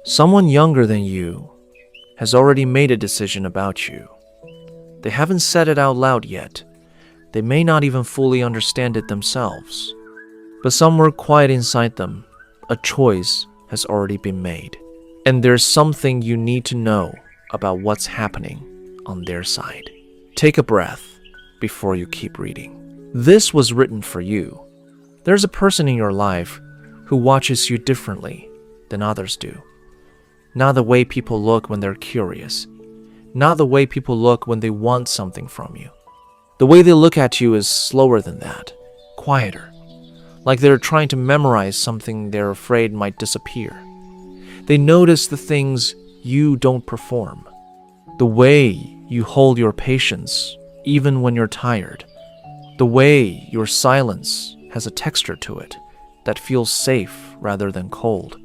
Someone younger than you has already made a decision about you. They haven't said it out loud yet. They may not even fully understand it themselves. But somewhere quiet inside them, a choice has already been made. And there's something you need to know about what's happening on their side. Take a breath before you keep reading. This was written for you. There's a person in your life who watches you differently than others do. Not the way people look when they're curious. Not the way people look when they want something from you. The way they look at you is slower than that, quieter. Like they're trying to memorize something they're afraid might disappear. They notice the things you don't perform. The way you hold your patience even when you're tired. The way your silence has a texture to it that feels safe rather than cold.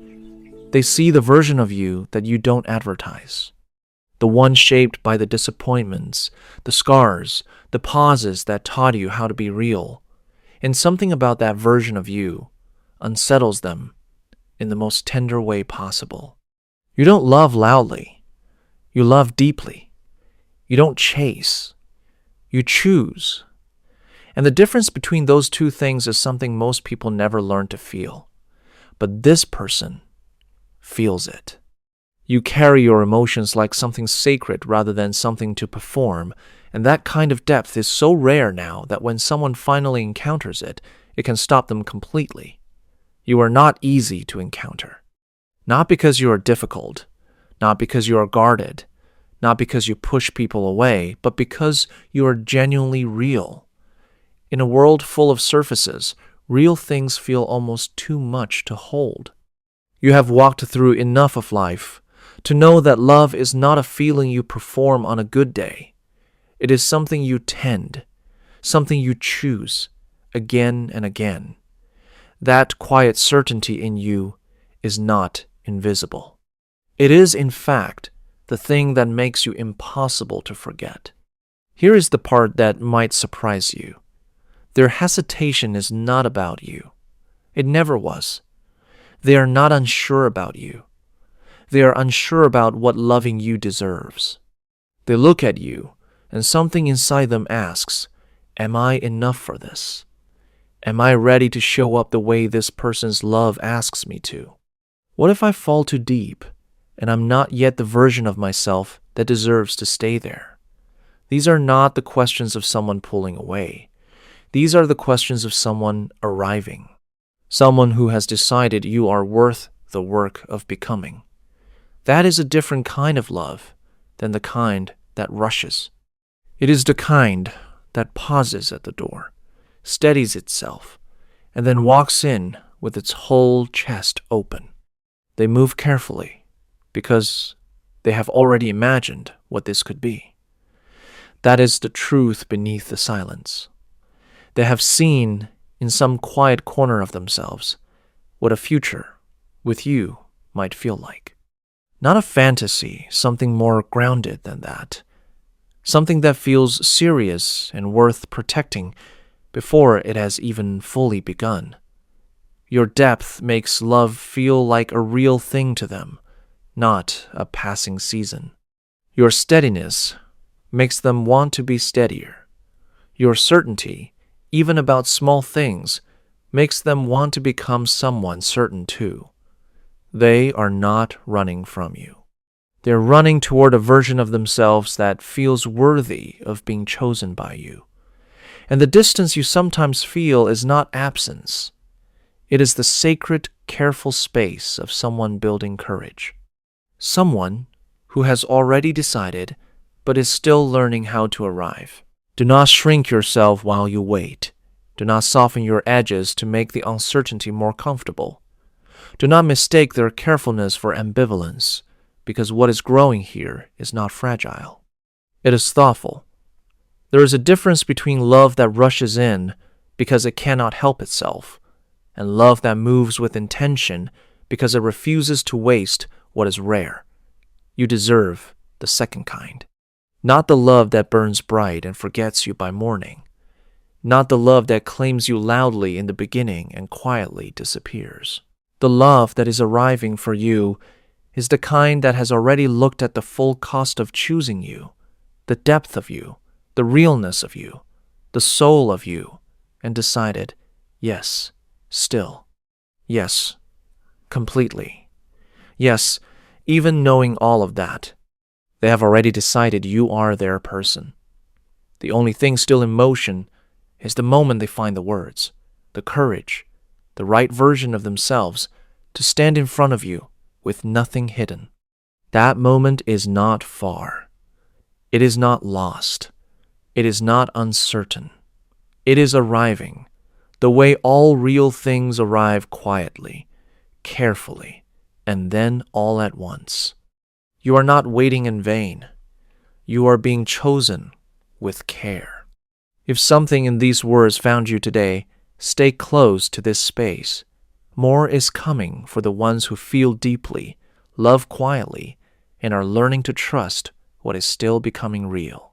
They see the version of you that you don't advertise. The one shaped by the disappointments, the scars, the pauses that taught you how to be real. And something about that version of you unsettles them in the most tender way possible. You don't love loudly. You love deeply. You don't chase. You choose. And the difference between those two things is something most people never learn to feel. But this person feels it. You carry your emotions like something sacred rather than something to perform, and that kind of depth is so rare now that when someone finally encounters it, it can stop them completely. You are not easy to encounter. Not because you are difficult, not because you are guarded, not because you push people away, but because you are genuinely real. In a world full of surfaces, real things feel almost too much to hold. You have walked through enough of life to know that love is not a feeling you perform on a good day. It is something you tend, something you choose again and again. That quiet certainty in you is not invisible. It is, in fact, the thing that makes you impossible to forget. Here is the part that might surprise you. Their hesitation is not about you. It never was. They are not unsure about you. They are unsure about what loving you deserves. They look at you, and something inside them asks, am I enough for this? Am I ready to show up the way this person's love asks me to? What if I fall too deep, and I'm not yet the version of myself that deserves to stay there? These are not the questions of someone pulling away. These are the questions of someone arriving. Someone who has decided you are worth the work of becoming. That is a different kind of love than the kind that rushes. It is the kind that pauses at the door, steadies itself, and then walks in with its whole chest open. They move carefully because they have already imagined what this could be. That is the truth beneath the silence. They have seen in some quiet corner of themselves what a future with you might feel like. Not a fantasy, something more grounded than that. Something that feels serious and worth protecting before it has even fully begun. Your depth makes love feel like a real thing to them, not a passing season. Your steadiness makes them want to be steadier. Your certainty, even about small things, makes them want to become someone certain too. They are not running from you. They're running toward a version of themselves that feels worthy of being chosen by you. And the distance you sometimes feel is not absence. It is the sacred, careful space of someone building courage. Someone who has already decided but is still learning how to arrive. Do not shrink yourself while you wait. Do not soften your edges to make the uncertainty more comfortable. Do not mistake their carefulness for ambivalence, because what is growing here is not fragile. It is thoughtful. There is a difference between love that rushes in because it cannot help itself, and love that moves with intention because it refuses to waste what is rare. You deserve the second kind. Not the love that burns bright and forgets you by morning. Not the love that claims you loudly in the beginning and quietly disappears. The love that is arriving for you is the kind that has already looked at the full cost of choosing you, the depth of you, the realness of you, the soul of you, and decided, yes, still. Yes, completely. Yes, even knowing all of that, they have already decided you are their person. The only thing still in motion is the moment they find the words, the courage, the right version of themselves to stand in front of you with nothing hidden. That moment is not far. It is not lost. It is not uncertain. It is arriving, the way all real things arrive quietly, carefully, and then all at once. You are not waiting in vain. You are being chosen with care. If something in these words found you today, stay close to this space. More is coming for the ones who feel deeply, love quietly, and are learning to trust what is still becoming real.